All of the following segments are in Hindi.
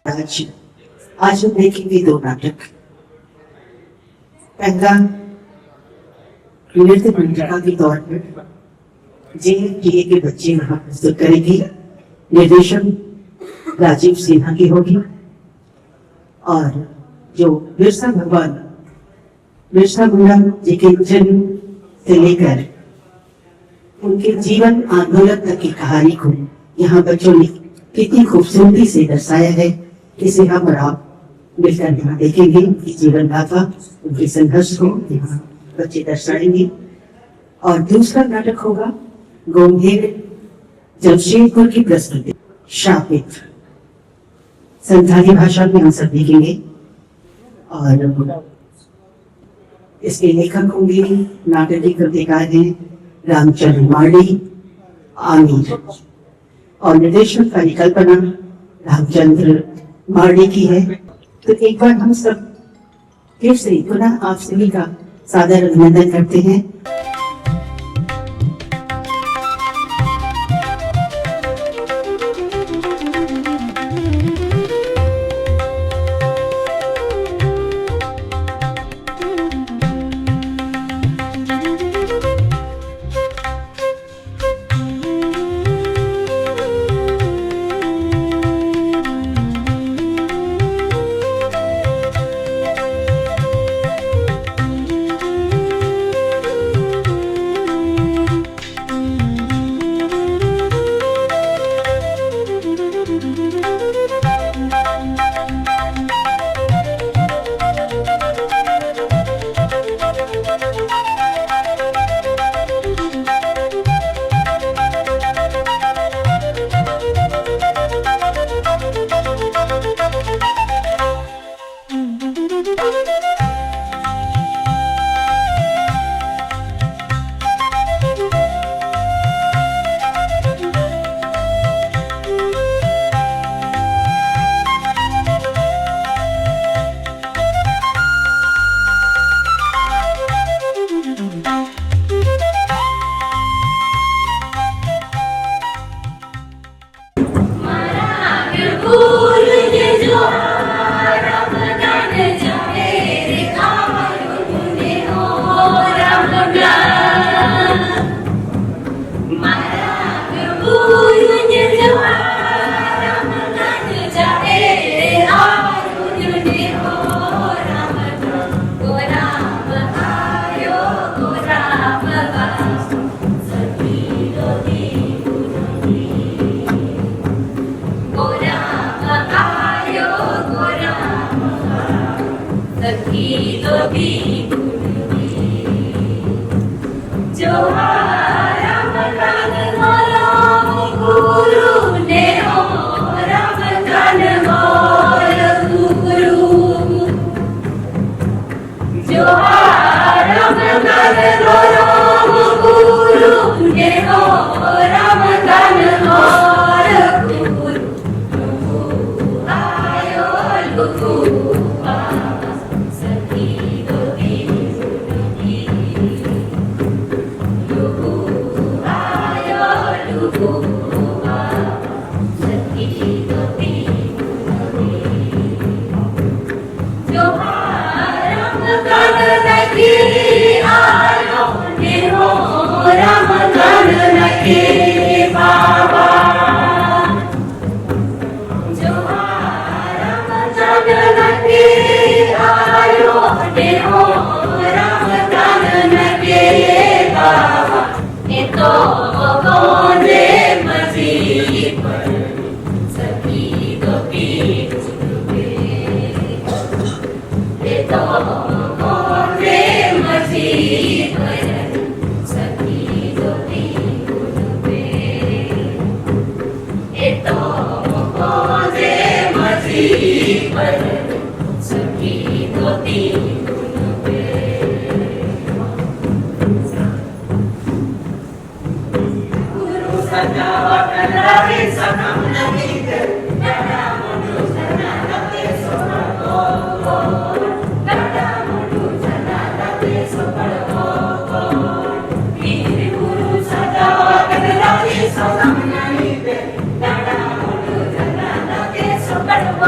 आज आज हम देखेंगे दो नाटक। पहला नृत्य मंडलिका के तौर पर JNTA के बच्चे यहाँ प्रस्तुत करेंगे। निर्देशन राजीव सिन्हा की होगी और जो बिरसा मुंडा जी के जन्म से लेकर उनके जीवन आंदोलन तक की कहानी को यहाँ बच्चों ने कितनी खूबसूरती से दर्शाया है, इसे हम और आप मिलकर यहाँ देखेंगे। उनकी जीवन गाथा, उनके संघर्ष को यहाँ बच्चे दर्शाएंगे। और दूसरा नाटक होगा गोमहेड़ जमशेदपुर की प्रस्तुति शापित, संथाली भाषा में हम सब देखेंगे। और इसके लेखक होंगे, नाटक के कृतिकार हैं रामचंद्र मार्डी आमिर और निर्देशक परिकल्पना रामचंद्र मार्डी की है। तो एक बार हम सब फिर से पुनः आप सभी का सादर अभिनंदन करते हैं। But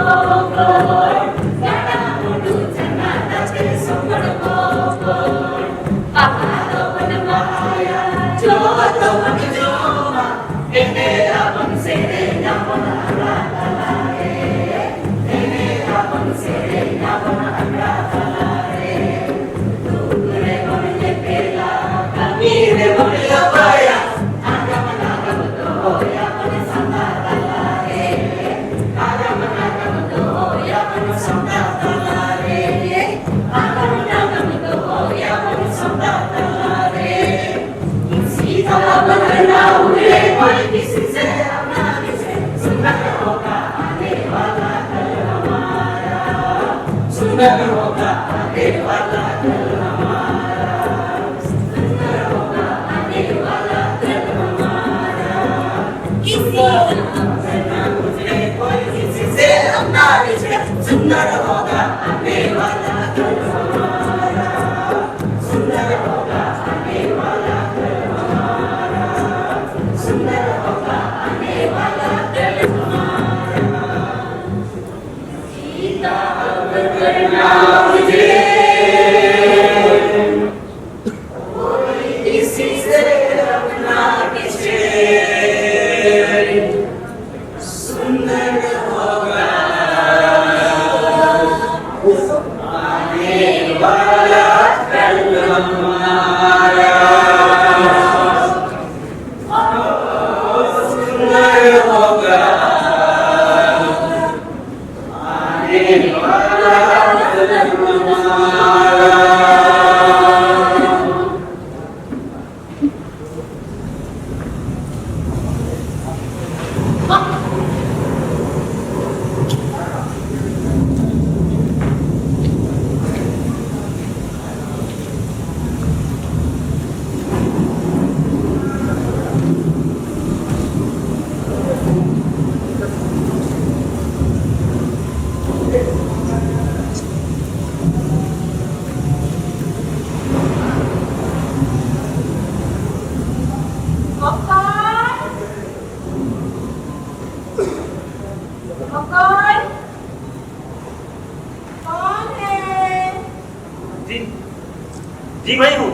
जी मैं हूँ।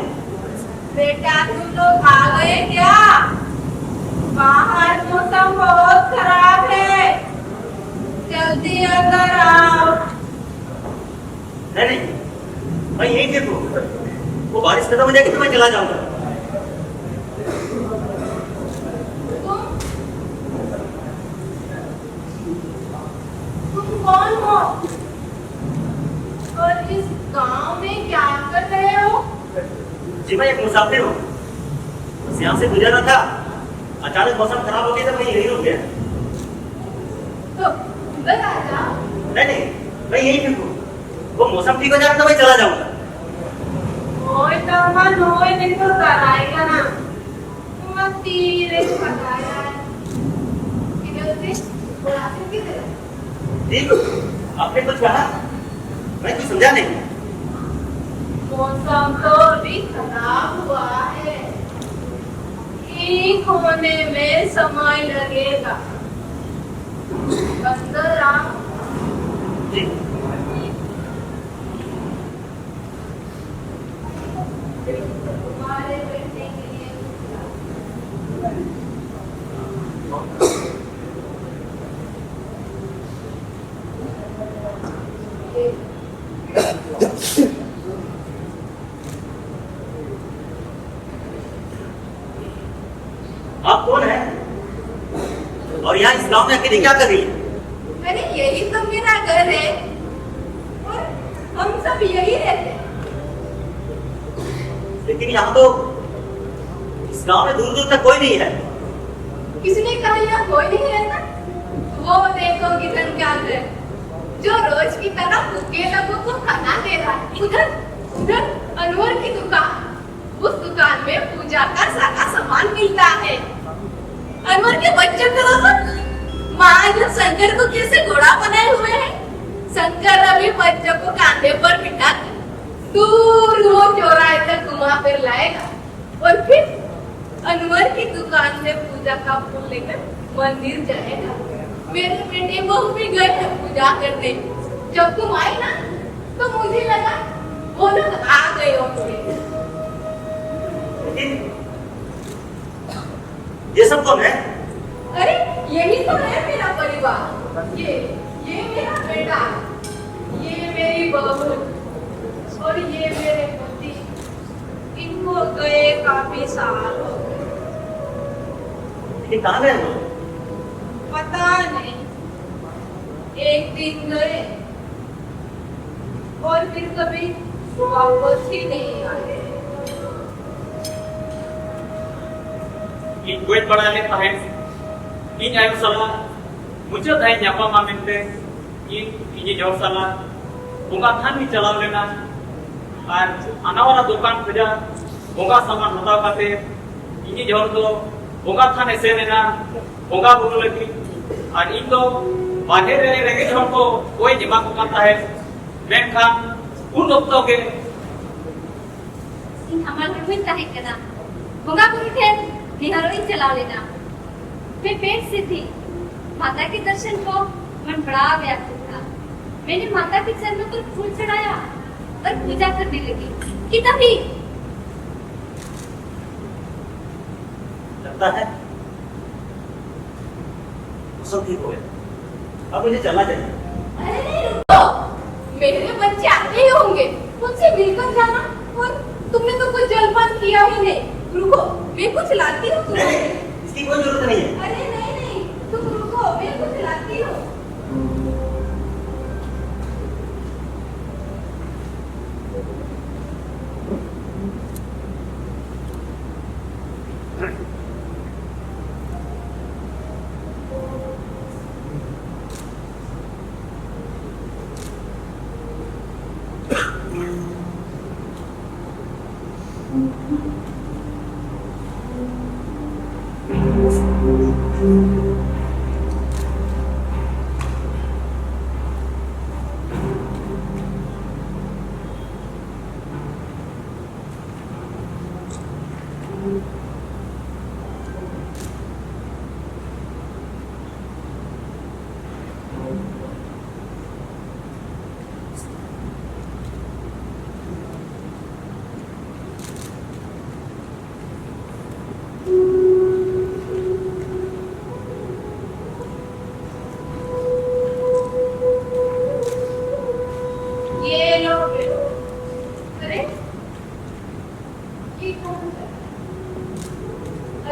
बेटा तुम लोग आ गए क्या? बाहर मौसम बहुत खराब है, जल्दी अंदर आओ। नहीं, मैं यहीं पे हूँ। वो बारिश खत्म हो जाएगी तो मैं चला जाऊंगा। तुम कौन हो और इस गांव में क्या कर रहे हो? जी मैं एक मुसाफिर हूँ, बस यहाँ से गुजर रहा था, अचानक मौसम खराब हो गया तो मैं यहीं रुक गया। तो उधर आ जाओ। नहीं, मैं यहीं पे हूँ। वो मौसम ठीक हो जाएगा तो मैं चला जाऊंगा। ओए तमन ओए नहीं तो कराएगा ना, तुम तीरे बताया है। किधर से? बोला से किधर? जी आपने कुछ कहा? मैं कुछ समझा नहीं। मौसम तो भी खराब हुआ है, ठीक होने में समय लगेगा। अंदर आओ। जी तुम्हारे बेटे के लिए आप कौन है और यहाँ इस गांव में अकेले क्या कर रही है? अरे यही तो मेरा घर है और हम सब यही रहते हैं। लेकिन यहाँ तो इस गांव में दूर दूर तक कोई नहीं है। किसने कहा यहाँ कोई नहीं रहता? वो देखो किधर क्या है, जो रोज की तरह भूखे लोगों को खाना दे रहा है। उधर उधर अनवर की दुकान, उस दुकान में पूजा का सारा सामान मिलता है। अनवर के बच्चे को महाजन शंकर को कैसे घोड़ा बनाए हुए हैं। शंकर अभी बच्चों को कांधे पर बिठा दूर वो चौराहे तक घुमा फिर लाएगा और फिर अनवर की दुकान से पूजा का फूल लेकर मंदिर जाएगा। मेरे बेटे बहू भी गए हैं पूजा करने। जब तुम आई ना तो मुझे लगा वो लोग आ गए होंगे। ये सब कौन है? अरे यही तो है मेरा परिवार। ये मेरा बेटा, ये मेरी बहू और ये मेरे पति। इनको गए काफी साल हो गए। ये कहाँ गए वो? पता नहीं, एक दिन गए और फिर कभी वापस ही नहीं आए। ᱤᱧ ᱜᱚᱡ ᱵᱟᱲᱟ ᱞᱮᱱ ᱛᱟᱦᱮᱸᱫ ᱤᱧ ᱟᱭᱳ ᱥᱟᱞᱟᱜ ᱢᱩᱪᱟᱹᱫ ᱫᱷᱟᱣ ᱧᱟᱯᱟᱢᱟ ᱢᱮᱱᱛᱮ ᱤᱧᱤᱡ ᱦᱚᱲ ᱥᱟᱞᱟᱜ ᱵᱚᱸᱜᱟ ᱛᱷᱟᱱ ᱤᱧ ᱪᱟᱞᱟᱣ ᱞᱮᱱᱟ ᱟᱨ ᱟᱱᱟᱣᱟᱨᱟ ᱫᱚᱠᱟᱱ ᱠᱷᱚᱱᱟᱜ ᱵᱚᱸᱜᱟ ᱥᱟᱢᱟᱱ ᱦᱟᱛᱟᱣ ᱠᱟᱛᱮ ᱤᱧᱤᱡ ᱦᱚᱲ ᱫᱚ ᱵᱚᱸᱜᱟ ᱛᱷᱟᱱᱮ ᱥᱮᱱ ᱮᱱᱟ ᱵᱚᱸᱜᱟ ᱵᱩᱨᱩ ᱞᱟᱹᱜᱤᱫ ᱟᱨ ᱤᱧ ᱫᱚ ᱵᱟᱦᱨᱮ ᱨᱮ ᱨᱮᱸᱜᱮᱡ ᱦᱚᱲ ᱠᱚ ᱠᱚᱭ ᱮᱢᱟ ᱠᱚ ᱠᱟᱱ ᱛᱟᱦᱮᱸᱫ ᱢᱮᱱᱠᱷᱟᱱ ᱩᱱ ᱚᱠᱛᱚ ᱜᱮ ᱤᱧ ᱦᱟᱢᱟᱞ ᱦᱚᱲᱢᱚᱧ ᱛᱟᱦᱮᱸ ᱠᱟᱱᱟ ᱵᱚᱸᱜᱟ ᱵᱩᱨᱩ ᱴᱷᱮᱱ निहारों चला लेना। मैं पेट से थी। माता के दर्शन को मन बड़ा व्याकुल था। मैंने माता के चरणों पर फूल चढ़ाया और पूजा करने लगी कि तभी लगता है सब ठीक हो गया। अब मुझे चलना चाहिए। अरे नहीं रुको, मेरे बच्चे आते ही होंगे, मुझसे मिलकर जाना। और तुमने तो कुछ जलपान किया ही नहीं। रुको, मैं कुछ लाती हूँ तुम्हें। नहीं, इसकी कोई जरूरत नहीं है। अरे नहीं, तुम रुको, मैं कुछ लाती हूँ।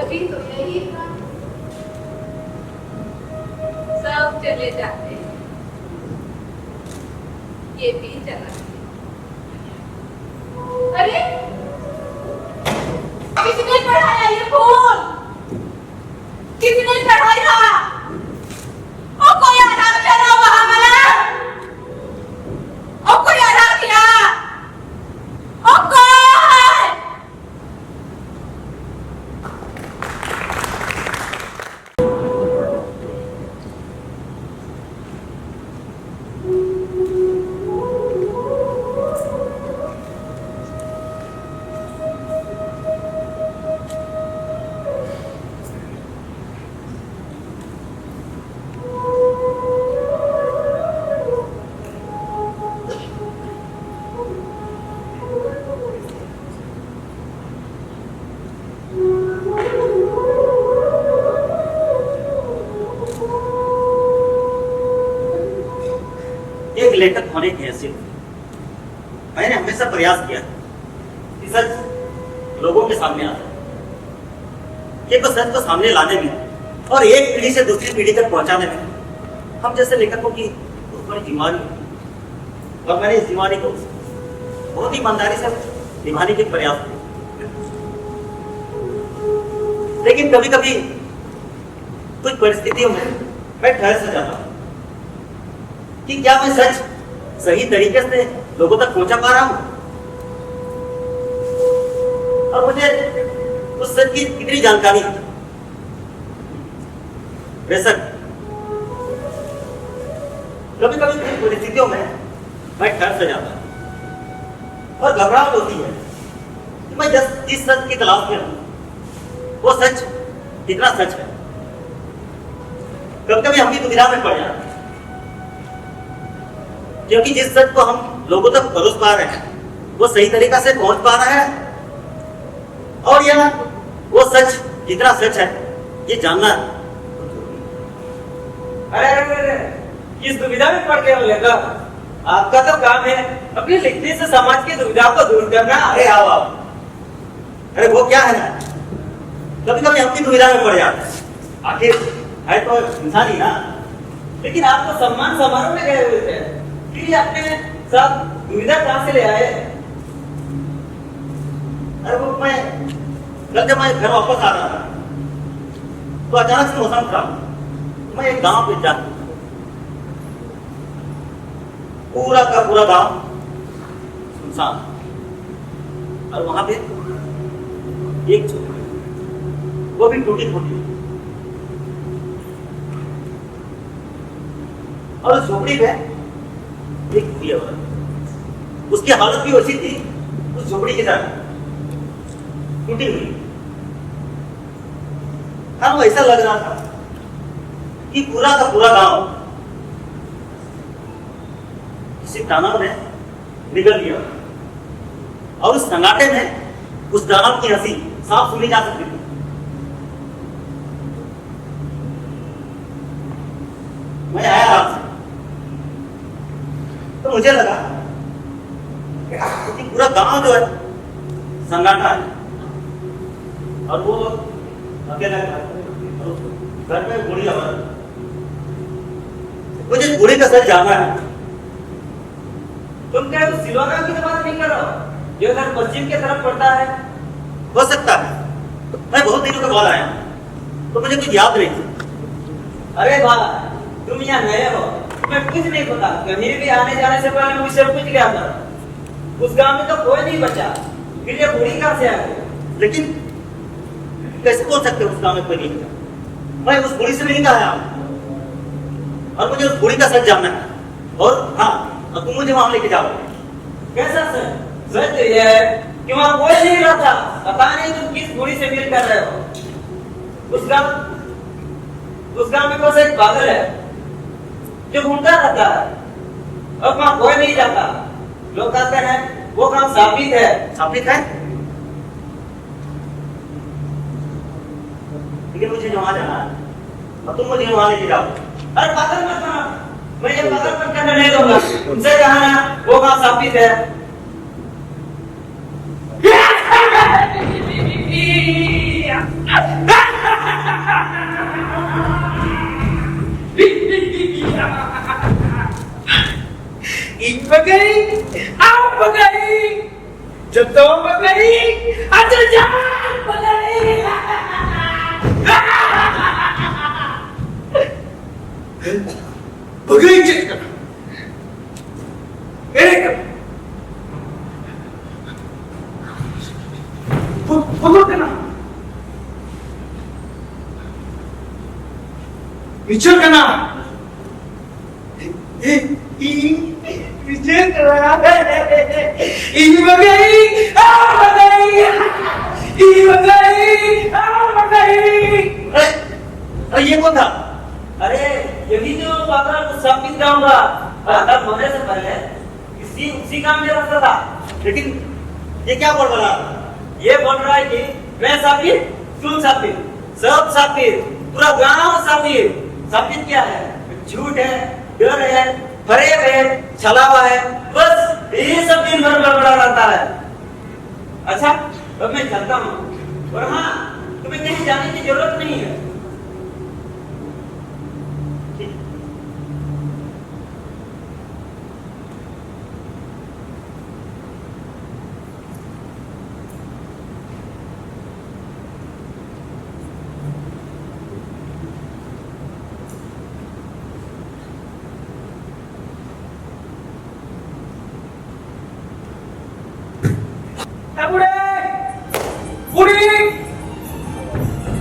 अभी तो यही था। सब चले जाते हैं, ये भी चला गया। अरे किसने चढ़ाया ये फूल? किसने चढ़ाया? ओ कोई आराम करो वहां वाला। ओ कोई आराम किया? ओ कोई एक लेखक होने की हैसियत मैंने हमेशा प्रयास किया कि सच लोगों के सामने आ जाए। एक सच को सामने लाने में और एक पीढ़ी से दूसरी पीढ़ी तक पहुंचाने में हम जैसे लेखकों की बहुत बड़ी जिम्मेदारी है। और मैंने इस जिम्मेदारी को बहुत ईमानदारी से निभाने के प्रयास किए। लेकिन कभी कभी कुछ परिस्थितियों में मैं ठहर से जाता हूं कि क्या मैं सच सही तरीके से लोगों तक पहुंचा पा रहा हूं और मुझे उस सच की कितनी जानकारी है। बेशक कभी कभी कुछ परिस्थितियों में मैं ठहर से जाता हूं और घबराहट होती है कि मैं जिस सच की तलाश में हूं वो सच कितना सच है। कभी कभी हम भी दुविधा में पड़ जाते हैं, क्योंकि जिस सच को हम लोगों तक परोस पा रहे हैं वो सही तरीका से पहुंच पा रहा है, और यह वो सच कितना सच है ये जानना। अरे अरे अरे, किस दुविधा में पड़ गए हो लेकर? आपका तो काम है अपने लिखने से समाज की दुविधा को दूर करना। अरे आओ आओ, अरे वो क्या है ना, कभी कभी हम भी दुविधा में पड़ जाते हैं, आखिर है तो इंसान ही ना। लेकिन आप तो सम्मान समारोह में गए हुए थे, फिर आपने सब दुविधा कहां से ले आए? अरे वो मैं कल जब मैं घर वापस आ रहा था तो अचानक से मौसम खराब, मैं एक गांव पे जा, पूरा का पूरा गांव सुनसान, और वहां पे एक झोपड़ी, वो भी टूटी फूटी, और उस झोपड़ी पे एक बुढ़ी औरत, उसकी हालत भी वैसी थी उस झोपड़ी की तरह टूटी हुई। हाँ, वो ऐसा लग रहा था कि पूरा का पूरा गांव किसी दानव ने निगल लिया, और उस सन्नाटे में उस दानव की हंसी साफ सुनी जा सकती थी। मैं आया रात से, तो मुझे लगा कि पूरा गांव जो है सन्नाटा है, और वो अकेला घर में बूढ़ी औरत, मुझे बूढ़ी का सच जानना है। तुम क्या उस सिलोना की तो बात नहीं कर रहे हो जो इधर पश्चिम की तरफ पड़ता है? हो सकता है, मैं बहुत दिनों के बाद आया तो मुझे कुछ याद नहीं था। अरे भाई, तुम यहाँ नए हो, तुम्हें कुछ नहीं पता। कहीं भी आने जाने से पहले मुझसे पूछ गया था, उस गांव में तो कोई नहीं बचा, फिर ये बूढ़ी कहां से आ गई? लेकिन कैसे बोल सकते उस गांव में कोई नहीं बचा? मैं उस बूढ़ी से नहीं कहा, और मुझे उस बूढ़ी का सच जानना है। और हाँ, अब तुम मुझे वहां लेके जाओ। कैसा सर? सच तो ये है कि वहां कोई नहीं रहता। पता नहीं तुम किस बूढ़ी से मिल कर रहे हो। उस गांव में बस एक पागल है जो घूमता रहता है, अब वहां कोई नहीं जाता। लोग कहते हैं वो गांव साबित है। साबित है, लेकिन मुझे वहां जाना है, और तुम मुझे वहां लेके जाओ। अरे पागल मत बनो, मैं ये पागलपन करने नहीं दूंगा। तुमसे कहा ना वो गांव साबित है। इन बगई, आओ बगई, जतो बगई, अजर जा बगई। बगई चेक कर, एक फॉलो करना, विचार करना, विचार करना, इन बगई, आओ बगई, इन बगई, आओ बगई। अरे ये कौन था? अरे यही जो पागल को साबित गांव था, तब मरने से पहले उसी गांव में रहता था। लेकिन ये क्या बोल रहा? ये बोल रहा है कि मैं साबित, तुम साबित, सब साबित, पूरा गांव साबित। साबित क्या है? झूठ है, डर है, फरेब है, छलावा है, बस ये सब दिन भर बड़बड़ा रहता है। अच्छा, अब मैं चलता हूँ, और हाँ, तुम्हें कहीं जाने की जरूरत नहीं है। बुढ़े, बुढ़ी,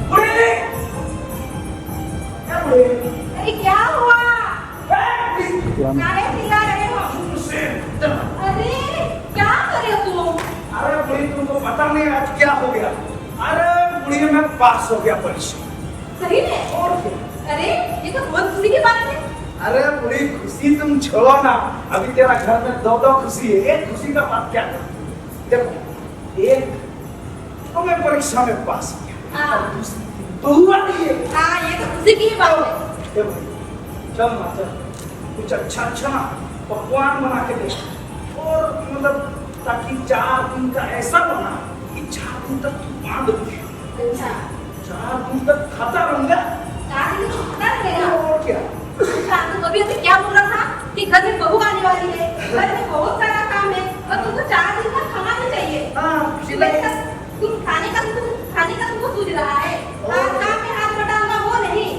बुढ़ी, बुढ़ी। अरे क्या हुआ? नारे चिल्ला रहे हो? अरे क्या करे तुम? अरे बुढ़ी, तुमको पता नहीं आज क्या हो गया? अरे बुढ़ी, मैं पास हो गया परीक्षा। सही में? और क्या? अरे ये ये तो बहुत खुशी की बात है। अरे पूरी खुशी तुम छोड़ो ना, अभी तेरा घर में दो खुशी है। एक खुशी का बात क्या है, देखो एक तो मैं परीक्षा में पास किया हाँ। और दूसरी बहुआ नहीं है। हाँ, ये तो खुशी की ही बात है। ए भाई, चल ना चल, कुछ अच्छा अच्छा ना पकवान बना के दे, और मतलब ताकि 4 दिन का ऐसा बना कि 4 दिन तक तू बांध रहे, अच्छा, 4 दिन तक खाता रहूंगा। चार दिन तो खाता रहेगा। और क्या, अच्छा, तुम अभी अभी क्या बोल रहा था कि घर में बहू आने वाली है, घर में बहुत सारा काम है और तुमको 4 दिन का खाना नहीं चाहिए। हाँ तुम खाने का तुमको सूझ रहा है, काम में हाथ बटाऊंगा वो नहीं।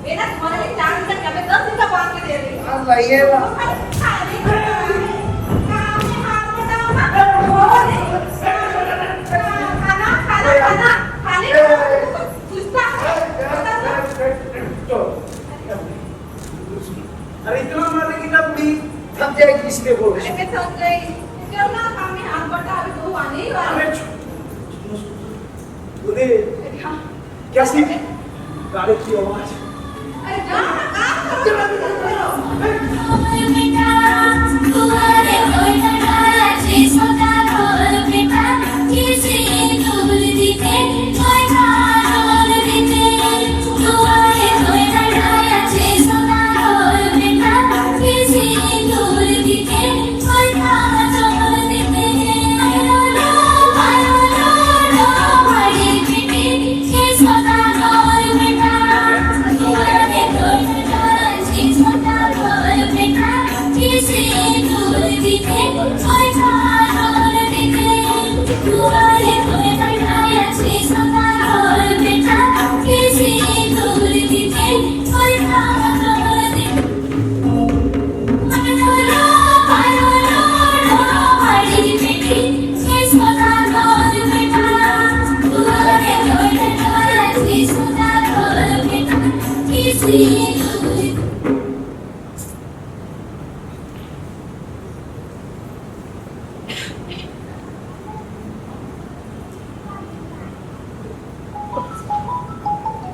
बेटा तुम्हारे लिए 4 दिन का क्या, मैं 10 दिन का बांध के दे रही हूँ। हाँ लाइए ना। खाने का काम में हाथ बटाऊंगा वो नहीं। खाने का तुमको सूझता है। अरे इतना मारेगी ना बुढ़ी, थक जाएगी इसलिए बोल रही मैं थक गई। क्यों ना काम में हाथ बटा, अभी बहू आने ही वाली है। बुढ़ी क्या सीख गाड़ी की आवाज। अरे जाओ ना, काम करो।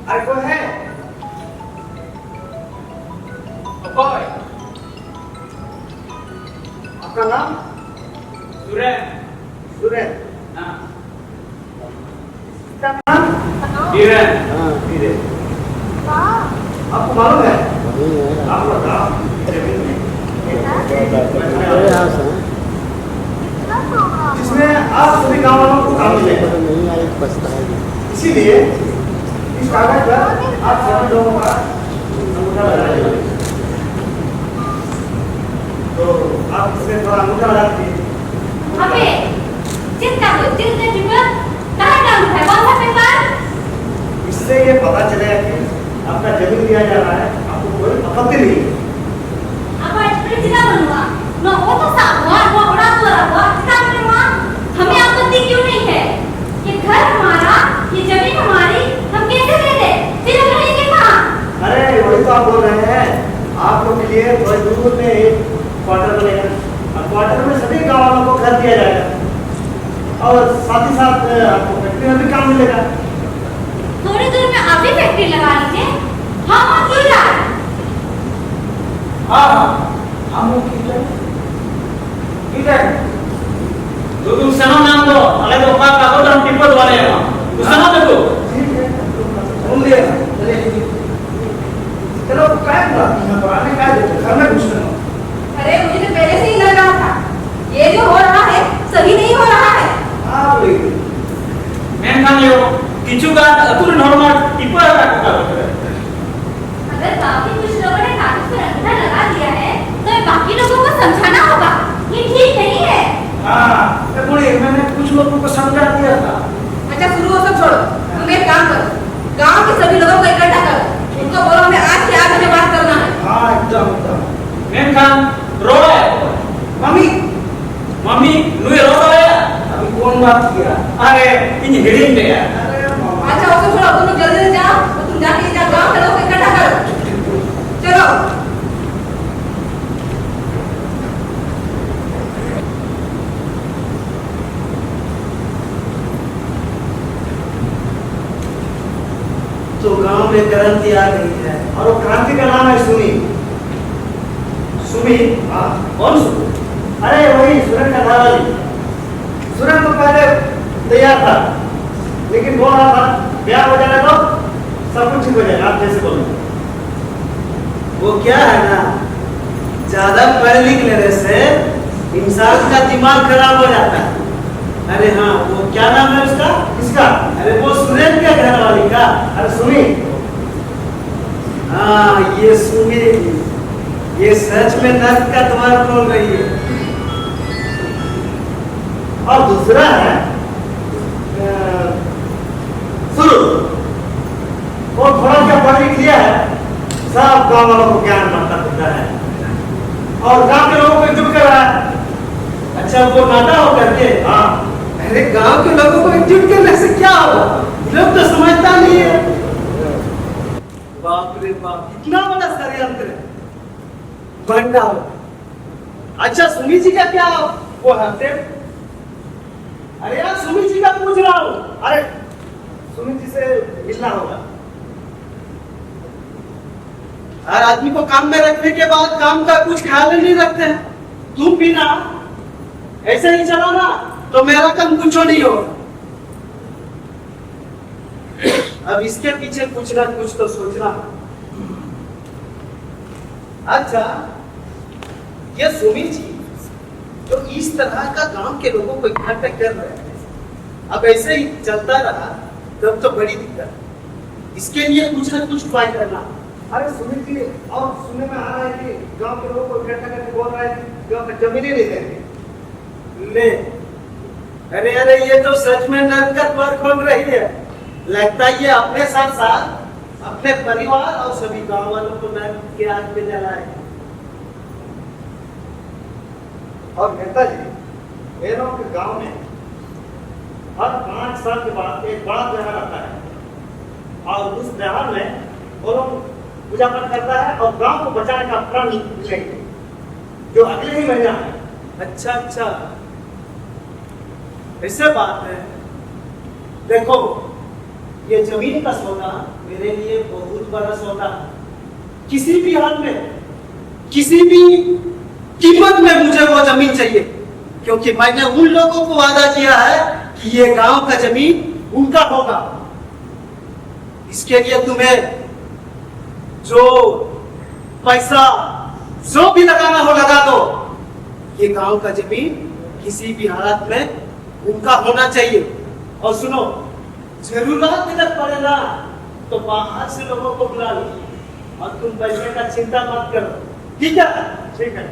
अरे कौन है? कौन? आपका नाम? सुरेन। सुरेन। हाँ। क्या नाम? किरण। हाँ किरण। आपको मालूम है? आप बताओ। जिसमें आप सभी गाँव वालों को काम मिलेगा, इसीलिए इस कागज पर आप सभी लोगों का अंगूठा लगाइए। तो आप इसमें थोड़ा अंगूठा लगा दीजिए। अबे चिंता मत, चिंता की मत, कहाँ काम है, कौन सा पेपर? इससे ये पता चलेगा कि आपका जमीन दिया जा रहा है, आपको कोई आपत्ति नहीं है। अब एक्सप्रेस जिला बनूंगा, ना वो तो साफ हुआ, वो बड़ा हुआ, कितना बनूंगा? हमें आपत्ति क्यों नहीं है? ये घर हमारा, ये जमीन हमारी, हम कैसे दे दे? फिर हम रहेंगे कहाँ? अरे वही तो आप बोल रहे हैं, आप लोग के लिए थोड़ी दूर में एक क्वार्टर बनेगा, और क्वार्टर में सभी गाँव वालों को घर दिया जाएगा, और साथ ही साथ आपको फैक्ट्री में भी काम मिलेगा। थोड़ी दूर में आप भी फैक्ट्री लगा लीजिए, हम क्यों जा रहे हैं? हाँ हम लोग ठीक है। तुम सनो नाम दो, अले तो पाक का तो हम टिप्पत वाले हैं। तू सनो दे तू। ठीक है, घूम लिया, चलिए। चलो क्या मैं पुराने क्या देते घर में घुस रहा हूँ। अरे मुझे तो पहले से ही लग रहा था, ये जो हो रहा है सही नहीं हो रहा है। हाँ भाई, मैं खान यो किचु का अतुल नॉर्मल टिप्पत का अगर बाकी कुछ लोगों ने कागज पर अंगूठा लगा दिया है, तो बाकी लोगों को समझाना होगा, ये ठीक नहीं है। हाँ मैंने कुछ लोगों को समझा दिया था। अच्छा सुनो, वो सब छोड़ो, तुम एक काम करो, गांव के सभी लोगों को इकट्ठा करो, उनको बोलो हमें आज के आज हमें बात करना है। हाँ एकदम एकदम। मैं खान रोए मम्मी मम्मी नुए रोए अभी कौन बात किया? अरे इन हिडिंग दे यार। अरे मामा, अच्छा वो सब छोड़ो, तुम लोग जल्दी से जाओ और तुम जाके जा गांव के लोगों को इकट्ठा करो, चलो। तो गांव में क्रांति आ गई है। है और वो क्रांति का नाम है सुमी। सुमी? हाँ। कौन सुमी? अरे वही सुरन का घर वाली। सुरन तो पहले तैयार था, लेकिन बोल रहा था ब्याह हो जाने तो सब कुछ ठीक हो जाएगा, आप जैसे बोलो। वो क्या है ना, ज्यादा पढ़ लिख लेने से इंसान का दिमाग खराब हो जाता है। अरे हाँ, वो क्या नाम है उसका? किसका? अरे वो सुरेन के घर वाली का। अरे सुमी? हाँ, ये सुमी, ये सच में नर्क का द्वार खोल रही है। और दूसरा है सुरु, वो थोड़ा क्या पढ़ लिख लिया है, सब गांव वालों को ज्ञान बांटता फिरता है और गांव के लोगों को एकजुट कर रहा है। अच्छा, वो नाटा हो करके। हाँ, अरे गांव के लोगों को एकजुट करने से क्या होगा, लोग तो समझता नहीं है। बाप रे बाप, कितना बड़ा षड्यंत्र है, बनना हो। अच्छा, सुमी जी का क्या वो है? अरे यार, सुमी जी का पूछ रहा हूँ। अरे सुमी जी से मिलना होगा। हर आदमी को काम में रखने के बाद काम का कुछ ख्याल नहीं रखते हैं। तुम भी ना ऐसे ही चलो ना तो मेरा काम कुछ नहीं होगा। अब इसके पीछे कुछ ना कुछ तो सोचना। अच्छा, ये सुमी जी तो इस तरह का गांव के लोगों को इकट्ठा कर रहे हैं, अब ऐसे ही चलता रहा तब तो बड़ी दिक्कत। इसके लिए कुछ ना कुछ उपाय करना। अरे सुमित जी, और सुनने में आ रहा है कि गांव के लोगों को इकट्ठा करके बोल रहा है कि गांव में जमीन ही नहीं देंगे। ले, अरे अरे, ये तो सच में नर्क का द्वार खोल रही है। लगता है ये अपने साथ साथ अपने परिवार और सभी गांव वालों को नर्क के आग पे जलाए। और नेताजी, ये लोग के गांव में हर 5 साल के बाद एक बड़ा त्योहार आता है और उस त्योहार में वो लोग पूजा पाठ करता है और गांव को बचाने का प्रण लेंगे, जो अगले ही महीना है। अच्छा अच्छा, ऐसे बात है। देखो, ये जमीन का सौदा मेरे लिए बहुत बड़ा सौदा है। किसी भी हाल में, किसी भी कीमत में मुझे वो जमीन चाहिए, क्योंकि मैंने उन लोगों को वादा किया है कि ये गांव का जमीन उनका होगा। इसके लिए तुम्हें जो पैसा जो भी लगाना हो लगा दो। ये गांव का जमीन किसी भी हालत में उनका होना चाहिए। और सुनो, जरूरत जब पड़े ना तो बाहर से लोगों को बुला लो और तुम पैसे का चिंता मत करो, ठीक है? ठीक है,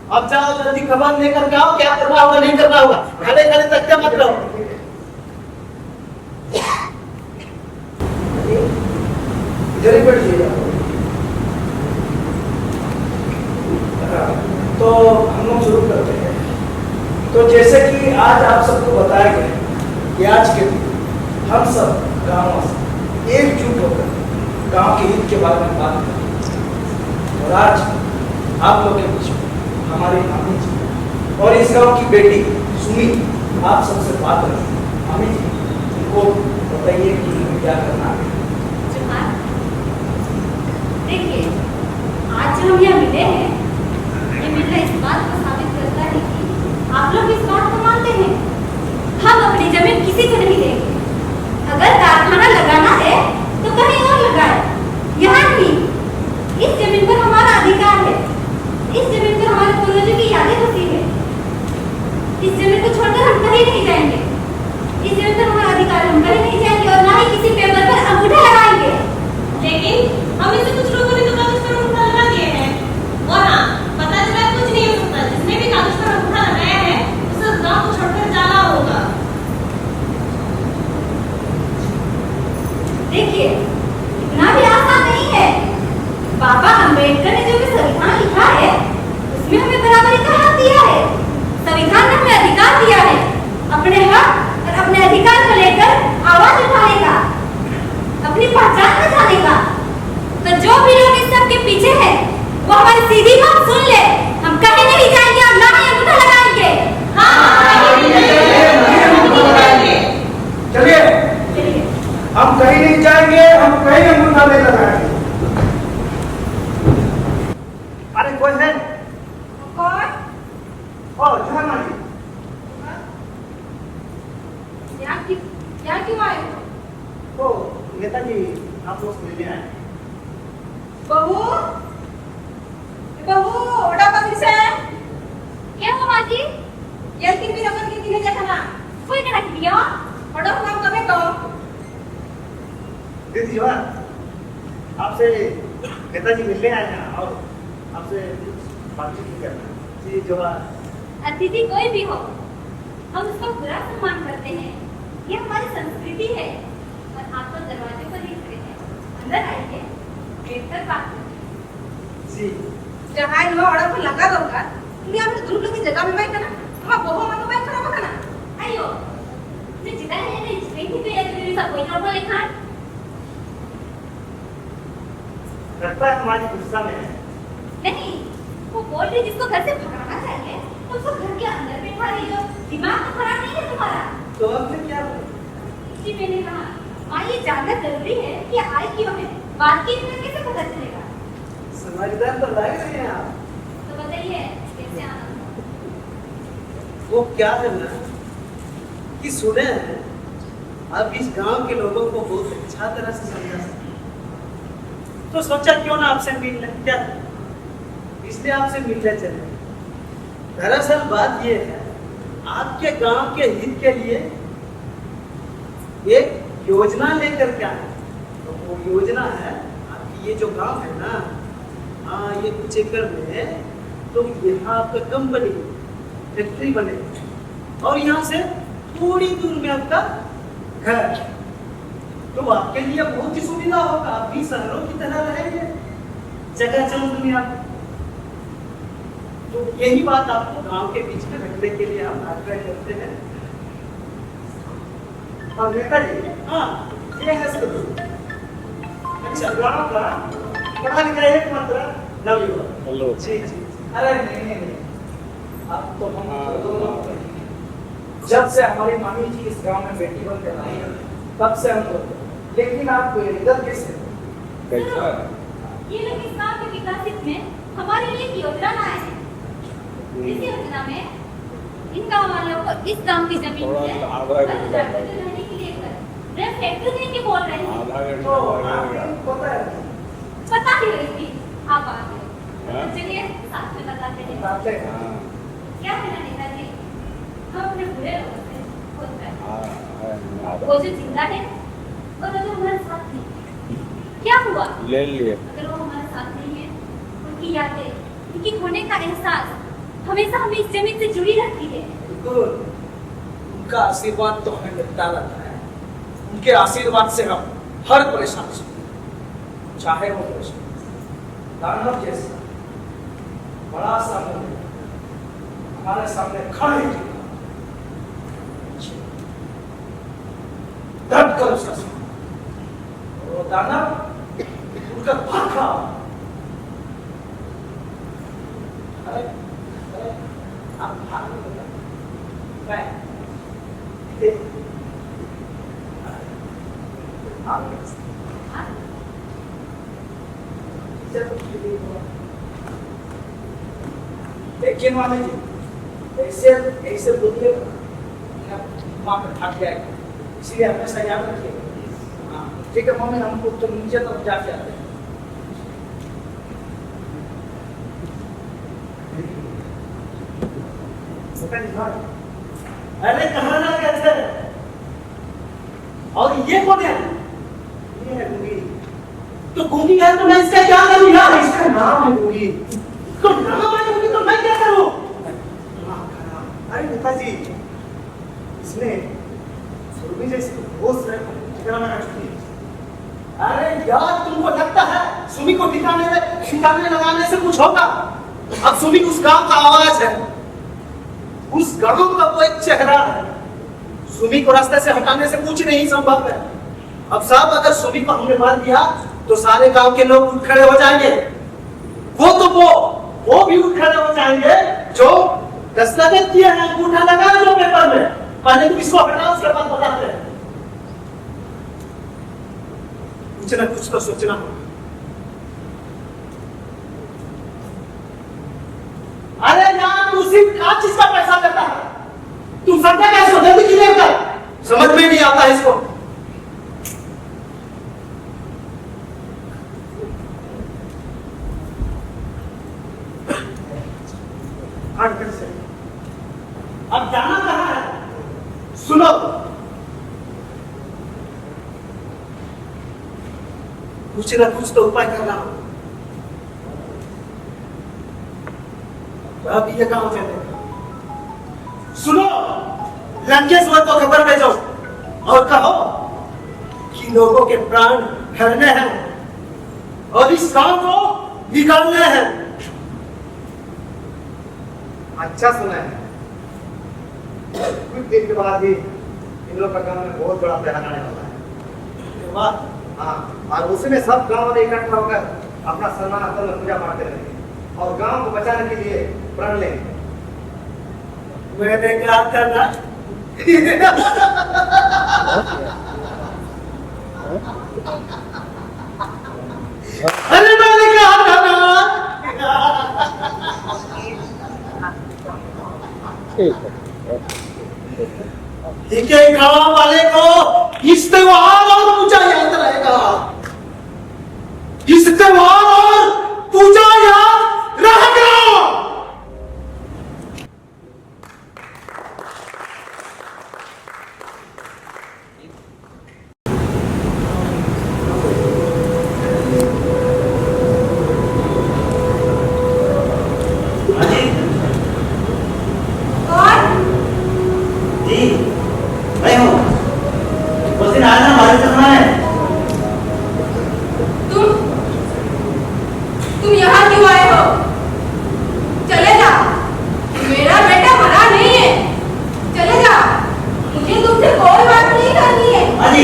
अब जाओ जल्दी खबर लेकर आओ, क्या करना होगा नहीं करना होगा। खड़े खड़े तक क्या मत रहो। इधर ही बैठ जाइए। तो हम लोग शुरू करते हैं। तो जैसे कि आज आप सबको बताया गया कि आज के दिन हम सब गाँव एकजुट होकर गांव के हित के बारे में बात करें। और आज आप लोग के बीच में हमारी अमित जी और इस गांव की बेटी सुमी आप सबसे बात करें। अमित जी, उनको बताइए कि क्या करना है। देखिए, आज जो हम यहाँ मिले हैं, ये मिलना इस बात को साबित करता है कि आप लोग इस बात को मानते हैं। हम अपनी जमीन किसी को नहीं देंगे। अगर कारखाना लगाना है तो कहीं और लगाए, यहाँ नहीं। इस जमीन पर हमारा अधिकार है। इस जमीन पर हमारे पूर्वजों की यादें बसी है। इस जमीन को छोड़कर हम कहीं नहीं जाएंगे। इस जमीन पर हमारा अधिकार है, हम कहीं नहीं जाएंगे और ना ही किसी पेपर पर अंगूठा लगाएंगे। लेकिन हम इसे कुछ लोगों ने तो कागज पर अंगूठा लगा दिए हैं। और हाँ, पता चला कुछ नहीं हो सकता। जिसने भी कागज पर अंगूठा लगाया है उसे उस गांव को छोड़कर जाना होगा। देखिए, इतना भी आसान नहीं है। बाबा अम्बेडकर ने जो भी संविधान लिखा है उसमें हमें बराबरी का हक दिया है। संविधान ने हमें अधिकार दिया है अपने हक और अपने अधिकार को लेकर आवाज उठाने का, अपनी पहचान बचाने का। तो जो भी लोग इस सब के पीछे हैं वो हमारी सीधी बात सुन ले। हम कहीं नहीं जाएंगे और ना ही अंगूठा लगाएंगे। चलिए, हम कहीं नहीं जाएंगे कहीं अंगूठा नहीं लगाया। अरे कोई है? कौन? ओ जहाँ मानी। यहाँ क्यों आए हो? ओ नेताजी आप लोग मिलने आए। बहू बहू ओड़ा कौन से? क्या हुआ माँ जी? यंत्र भी रखन की किने देखना कोई करा दिया? ओड़ा काम कमे तो दीदी जवान आपसे नेताजी मिलने आए हैं और आपसे बातचीत करना। जी जवान अतिथि कोई भी हो, हम उसका पूरा सम्मान करते हैं। ये हमारी संस्कृति है। और आप तो दरवाजे पर ही खड़े हैं, अंदर आइए, बैठकर बात करें। जी जहाँ इन ओड़ा को लगा दोगा तुम यहाँ पे दूर लोग की जगह में बैठ ना हम बहु मत बैठ खड़ा होगा ना आयो, ये जितना है ना इसमें भी तो ये मेरे साथ कोई और लिखा है। लगता है हमारी गुस्सा में है। नहीं, वो बोल रही जिसको घर से भगाना चाहिए, तो उसको घर के अंदर बैठा रही हो। दिमाग तो खराब नहीं है तुम्हारा? तो अब फिर क्या बोले? जी मैंने कहा, माँ ये जानना जरूरी है कि आए क्यों है। बात की इन्हें कैसे पता चलेगा? समझदार तो लग रहे हैं आप। तो बताइए कैसे आना? वो क्या है ना कि सुने हैं अब इस गांव के लोगों को बहुत अच्छा तरह से समझा सकते हैं। तो सोचा क्यों ना आपसे मिल लें, क्या इसलिए आपसे मिलने चले। दरअसल बात ये है आपके गांव के हित के लिए एक योजना लेकर के आए। तो वो योजना है आपकी ये जो गांव है ना, हाँ ये कुछ एकड़ में, तो यहाँ आपका कंपनी फैक्ट्री बने और यहाँ से थोड़ी दूर में आपका घर, तो आपके लिए बहुत ही सुविधा होगा। आप भी शहरों की तरह रहेंगे, जगह चौंध में आप। तो यही बात आपको गांव के बीच में रखने के लिए हम आग्रह करते हैं। और नेताजी हाँ ये है सब। अच्छा गांव का पढ़ा लिखा एक मात्र नवयुवक। हेलो जी जी। अरे नहीं अब तो हम दोनों जब से हमारी मामी जी इस गांव में बेटी बन कर आई है तब से हम लोग, लेकिन आप इधर कैसे? कैसा? ये लोग इस गांव के विकास में हमारे लिए एक योजना लाए हैं। इस योजना में इन गांव वालों को इस गांव की जमीन थोड़ा में आधा घंटा रहने के लिए वे फैक्ट्री देने की बोल रहे हैं। आधा तो घंटा लगेगा। आपको पता है पता ही रही थी आप आ गए। हाँ? तो चलिए साथ में बताते हैं। बताते हैं। हाँ, क्या है ना नेताजी, हम अपने बुरे लोगों से खुद हैं। हाँ, वो जो जिंदा है और वो जो हमारे साथ नहीं, क्या हुआ ले लिए। अगर वो हमारे साथ नहीं है? उनकी यादें, उनकी होने का एहसास हमेशा हमें इस जमीन से जुड़ी रहती है। बिल्कुल उनका आशीर्वाद तो हमें मिलता रहता है। उनके आशीर्वाद से हम हर परेशानी से, चाहे वो परेशानी दानव जैसा बड़ा सामने हमारे सामने खड़े डट कर उसका सामना, वो दानव उनका भागा। अरे आप भाग नहीं सकते। मैं देखिए मामी जी ऐसे ऐसे बोलिए वहाँ पे थक जाएगा, इसलिए हमेशा याद रखिएगा। हाँ ठीक है मम्मी, हमको तो नीचे तक जाके आते हैं। अरे कहाँ ना गए थे? और ये कौन है? ये है गुंगी। तो गुंगी है तो मैं इसका क्या करूँ यार? इसका नाम है गुंगी। तो नाम है गुंगी तो मैं क्या करूँ? अरे नेताजी इसने सुरभि जैसे होश ठिकाना रखी। अरे यार तुमको लगता है सुमी को ठिकाने लगाने से कुछ होगा? अब सुमी उस गांव का आवाज है, उस गांव का वो एक चेहरा है। सुमी को रास्ते से हटाने से कुछ नहीं संभव है। अब साहब अगर सुमी को हमने मार दिया तो सारे गांव के लोग उठ खड़े हो जाएंगे। वो भी उठ खड़े हो जाएंगे जो दस्तखत किए हैं, अंगूठा लगा जो पेपर में, पहले तो इसको हटाओ उसके बाद बताते हैं। कुछ ना कुछ तो सोचना होगा। अरे यार तू सिर्फ क्या चीज का पैसा देता है? तू समझा कैसे हो? जल्दी क्लियर कर। समझ में नहीं आता इसको। अब जाना कहाँ है? सुनो, कुछ ना कुछ तो उपाय करना होगा। अब ये काम चलेगा। सुनो, लंकेश्वर को खबर भेजो और कहो कि लोगों के प्राण हरने हैं और इस गांव को निकालने हैं। अच्छा सुना है। कुछ दिन के बाद ही इन लोग का गांव में बहुत बड़ा त्योहार आने वाला है। हाँ, और उसमें सब गांव वाले इकट्ठा होकर अपना सलमान स्थल में पूजा पाठ करेंगे और गांव को बचाने के लिए प्रण लेंगे। मैंने क्या करना? अरे मैंने क्या करना? इनके गांव वाले को इस त्योहार और पूजा याद रहेगा। इस त्योहार और पूजा याद रहेगा। तुम यहाँ क्यों आए हो? चले जाओ, मेरा बेटा मरा नहीं है। चले जाओ, मुझे तुमसे कोई बात नहीं करनी है। अजी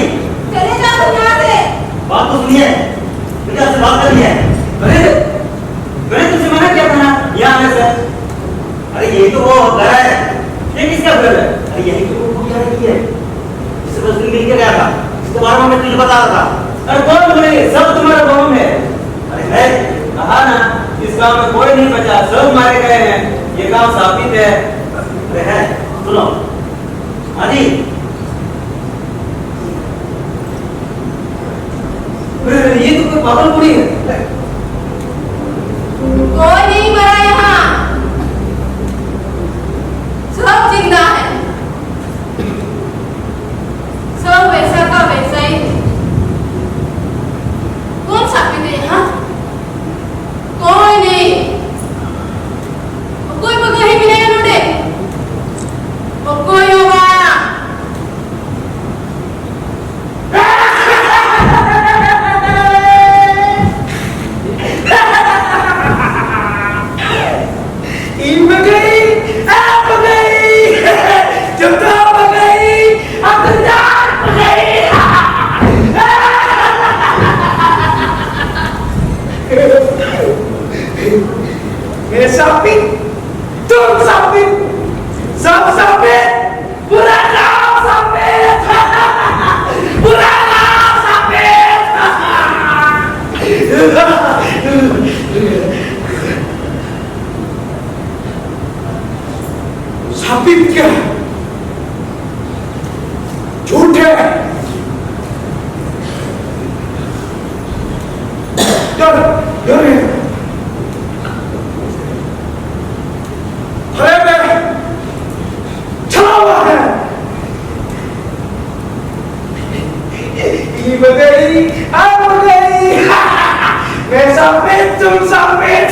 चले जाओ तुम यहाँ से। बात तो सुनिए, मुझे आपसे बात करनी है। अरे मैंने तुमसे मना किया था ना यहाँ आने से। अरे यही तो वो घर है। ये किसका घर है? अरे यही तो वो पूजा की है। इससे बस मिल के गया था। इसके बारे में मैं तुझे बता रहा था। अरे कौन बोले? सब तुम्हारे गाँव में है। अरे है, कहा ना इस गांव में कोई नहीं बचा, सब मारे गए हैं। ये गांव साबित है। अरे है, सुनो अजी, ये तो कोई पागल बुढ़ी है। कोई नहीं मरा यहाँ, सब जिंदा है। सब वैसा का वैसा ही है। कौन साबित है यहाँ? कोई नहीं। कोई पगही भी नहीं उन्होंने। और कोई होगा तुम साबित, सब साबित, पूरा गांव साबित, पूरा गांव साबित। साबित क्या? झूठ है। मैं साबित, तुम साबित।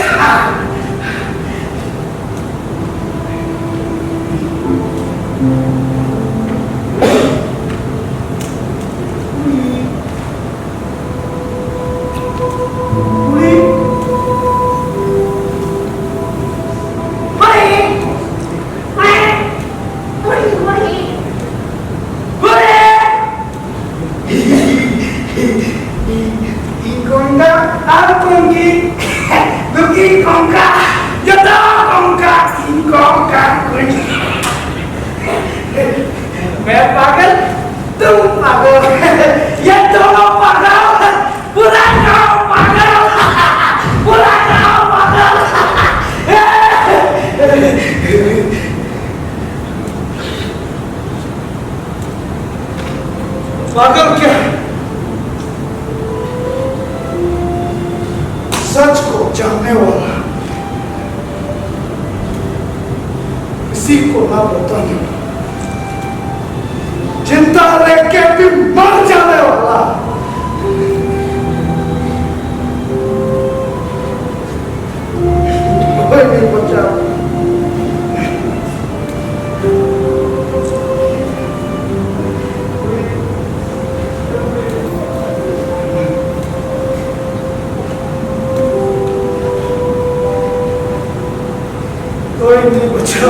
मैं पागल, तुम पागल, ये दोनों पागल। जानने वाला किसी को ना पता नहीं, चिंता लेके भी मर जाने वाला। कोई नहीं बचा। कोई नहीं बचा,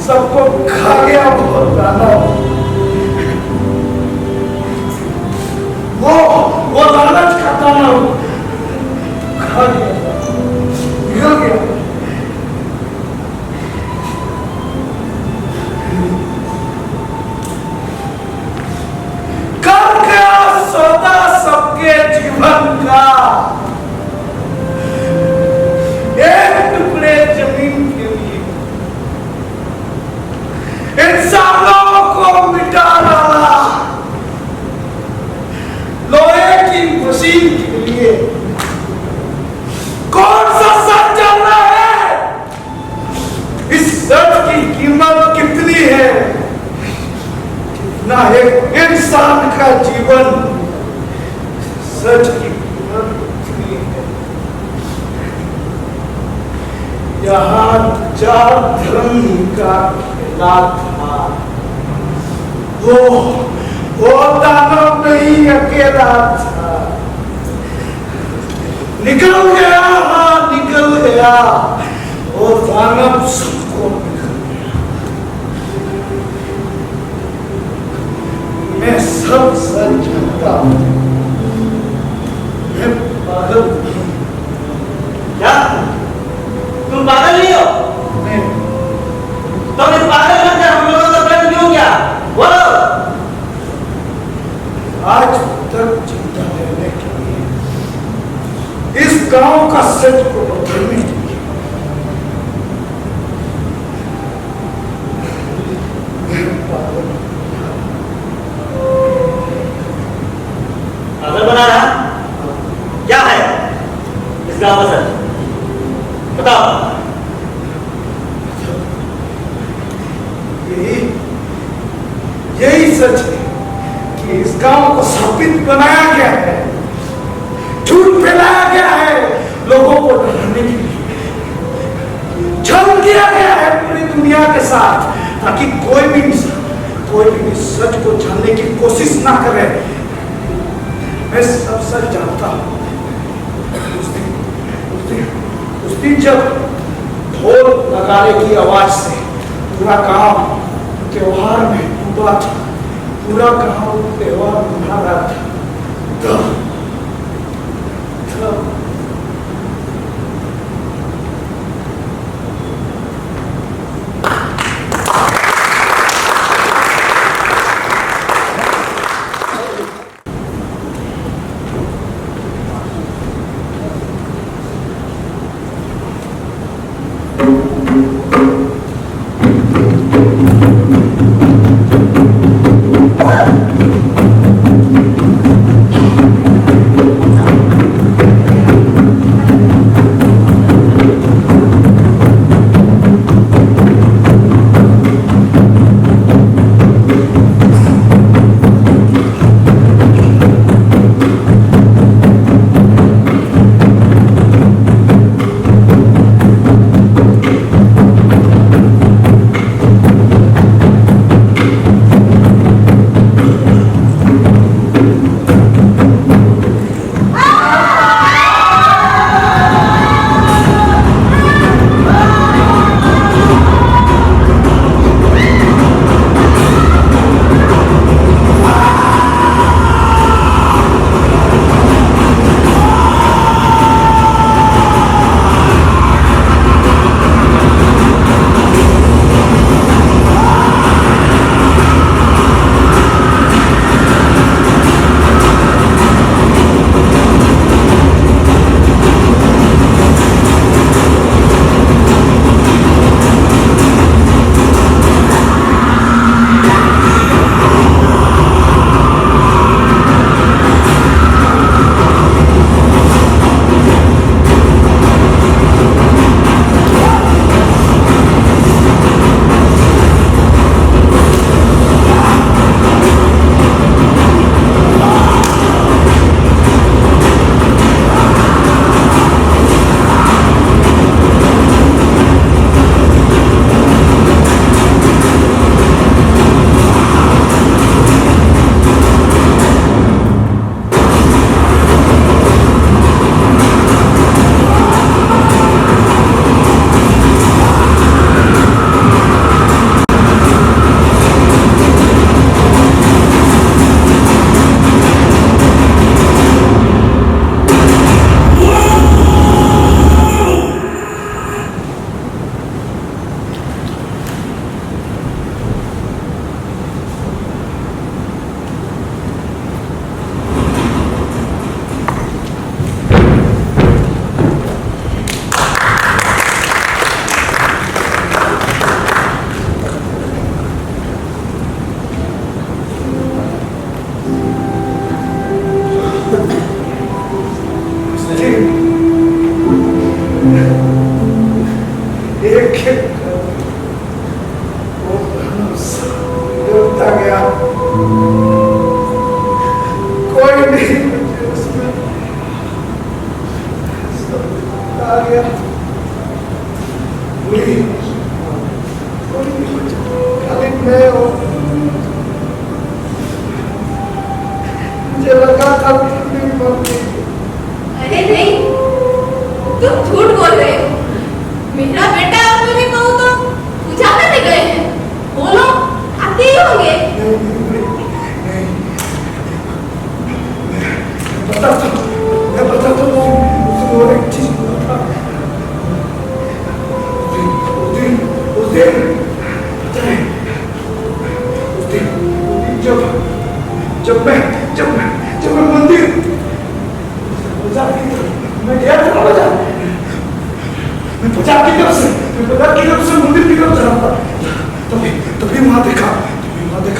सबको खा गया बहुत दानव। वो लालच का दानव खा गया, निकल गया। कर गया सौदा सबके जीवन का, एक टुकड़े जमीन के लिए इंसानों को मिटा डाला, लोहे की मशीन के लिए। कौन सा सच चल रहा है? इस सच की कीमत कितनी है? कितना एक इंसान का जीवन, सच की कीमत कितनी है? यहाँ 4 धर्म का खेला था। वो दानव नहीं अकेला था, निकल गया। हाँ, निकल गया। वो दानव सबको निकल गया। मैं सब सच जानता हूँ, मैं पागल नहीं। क्या तुम पागल नहीं हो? तुम इस पागल बनकर हम लोगों का दर्द क्यों किया? बोलो। आज तक चिंता लेने के लिए, इस गांव का सच को बदलने के लिए पागल बना रहा? क्या है इस गांव का सच? बताओ। यही सच है कि इस गांव को स्थापित बनाया गया है, झूठ फैलाया गया है, लोगों को डराने के लिए छल किया गया है पूरी दुनिया के साथ, ताकि कोई भी इस सच को जानने की कोशिश ना करे। मैं सब सच जानता हूँ। उस दिन जब ढोल नगाड़े की आवाज से पूरा गांव त्योहार में डूबा था, पूरा गांव त्योहार मना रहा था, तब मुझे लगा था बिल्ली मर गई। अरे नहीं, तुम झूठ बोल रहे हो। मेरा बेटा और मेरी बहू तो पूजा करने गए हैं। बोलो, आते ही होंगे। मैं बताता हूँ उसको एक चीज बता। उस दिन जब मैं मंदिर मैं गया था बाजार, मैं बाजार की तरफ से मंदिर की तरफ जा रहा था। तभी वहां देखा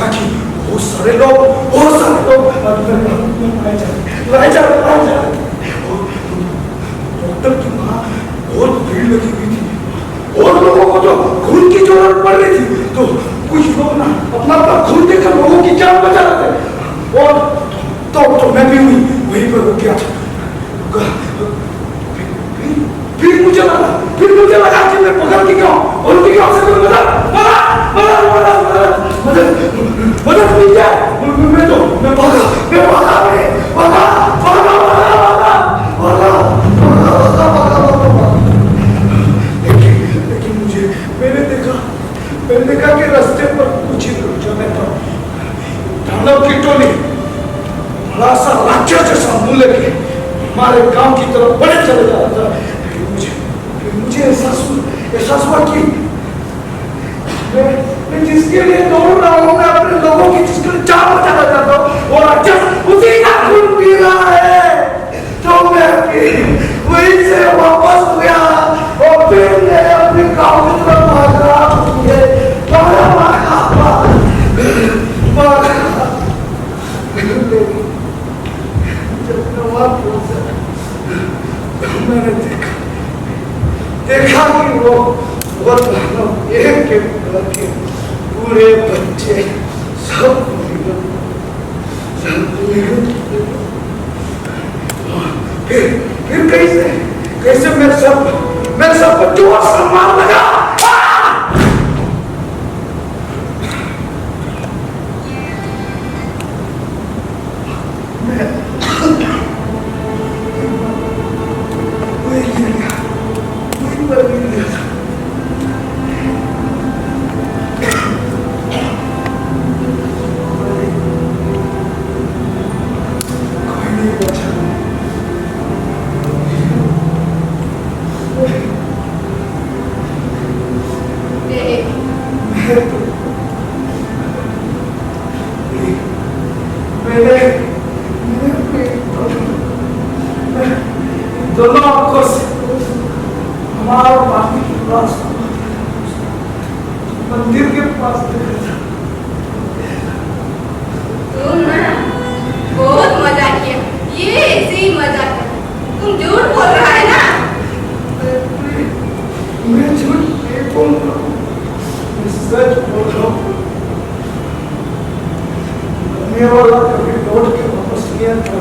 कि बहुत सारे लोग लाए जा रहे। डॉक्टर की वहां बहुत भीड़ लगी हुई थी और लोगों को तो खून की जरूरत पड़ रही थी, तो कुछ लोग ना अपना खून देकर लोगों की जान बचा रहे थे। और तो मैं भी वहीं पर रुक गया था। फिर मुझे लगा कि मैं पकड़ के गया और उनकी गांव से मदद मिल जाए। मैं भागा। लेकिन मैंने देखा कि रास्ते पर कुछ ही दूर जाने पर दानव की टोली बड़ा सा राक्षस जैसा मुंह लेके हमारे गांव की तरफ बड़े चले जा रहा था। मुझे एहसास हुआ कि मैं जिसके लिए दौड़ रहा हूँ, मैं अपने लोगों की जिसके लिए जान बचाना चाहता हूँ, वो राक्षस उसी का खून पी रहा है। तो मैं वहीं से वापस हो गया और फिर मैं अपने गांव की तरफ भागा। मैंने देखा कि वो एक के पूरे बच्चे सब फिर कैसे मैं सब बच्चों को सम्मान लगा। दोनों आपको हमारा पानी के पास मंदिर के पास देखा था। तुम ना बहुत मजा किया, ये ऐसे ही मजा किया। तुम झूठ बोल रहा है ना? मैं झूठ नहीं बोल रहा हूँ, मैं सच बोल रहा हूँ। मरने वाला कभी लौट के वापस नहीं आता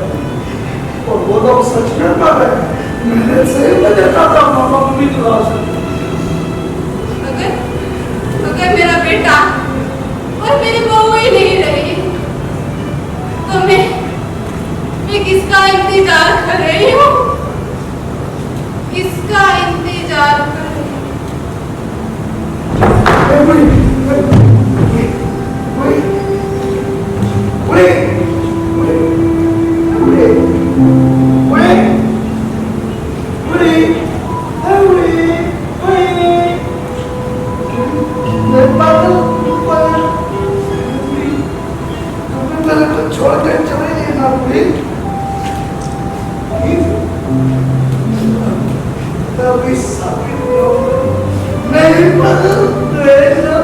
और वो लोग सच में मर रहे हैं। मैंने सही में देखा था मामा मम्मी की लाश। अगर मेरा बेटा और मेरी बहू ही नहीं रही तो मैं किसका इंतजार कर रही हूँ? किसका इंतजार कर रही छोड़ कर चले गए ना तभी साबित नहीं बदल रहेगा।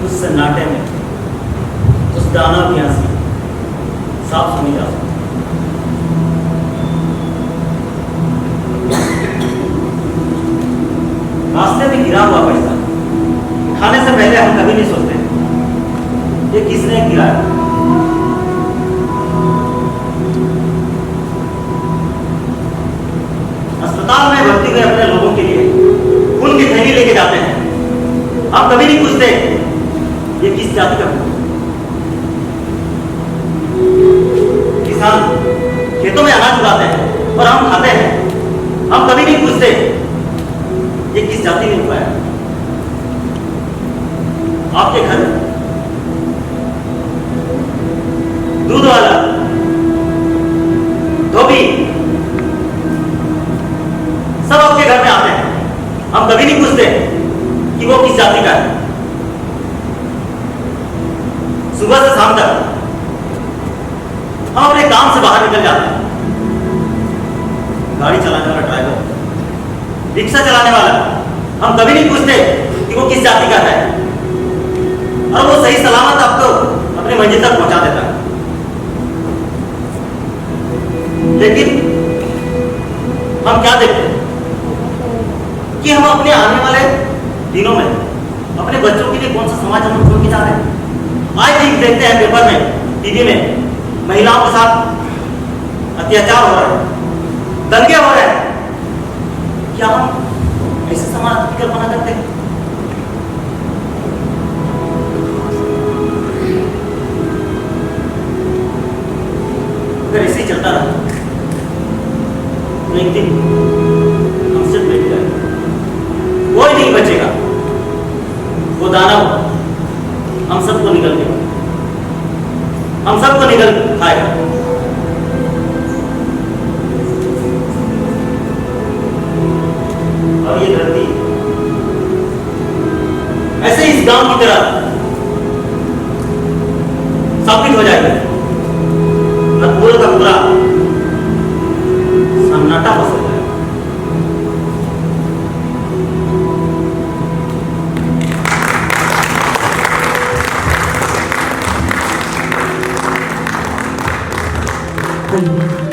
उस सन्नाटे में उस दानव की हंसी साफ सुनी जा सकती। रास्ते में गिरा हुआ पैसा खाने से पहले हम कभी नहीं सोचते ये किसने गिराया। किस जाति का हूं? किसान खेतों में अनाज उगाते हैं और हम खाते हैं। हम कभी नहीं पूछते ये किस जाति ने उगाया। आपके घर दूध वाला, धोबी सब आपके घर में आते हैं। हम कभी नहीं पूछते कि वो किस जाति का है। सुबह से शाम तक हम अपने काम से बाहर निकल जाते हैं। गाड़ी चलाने वाला ड्राइवर, रिक्शा चलाने वाला, हम कभी नहीं पूछते कि वो किस जाति का है और वो सही सलामत आपको अपनी मंजिल तक पहुंचा देता है। लेकिन हम क्या देखते हैं कि हम अपने आने वाले दिनों में अपने बच्चों के लिए कौन सा समाज हम छोड़ के जा रहे हैं। आज भी देखते हैं पेपर में, टीवी में, महिलाओं के साथ अत्याचार हो रहा है, दंगे हो रहे हैं। क्या हम ऐसे समाज की कल्पना करते हैं? अगर ऐसे ही चलता रहा तो एक दिन हम सब मिट जाएंगे, कोई नहीं बचेगा। वो दानव हम सबको निगल देगा, हम सबको निगल खाएगा। और ये धरती ऐसे इस गांव की तरह साबित हो जाएगी और पूरा का पूरा सन्नाटा हो सकता है। धन्यवाद।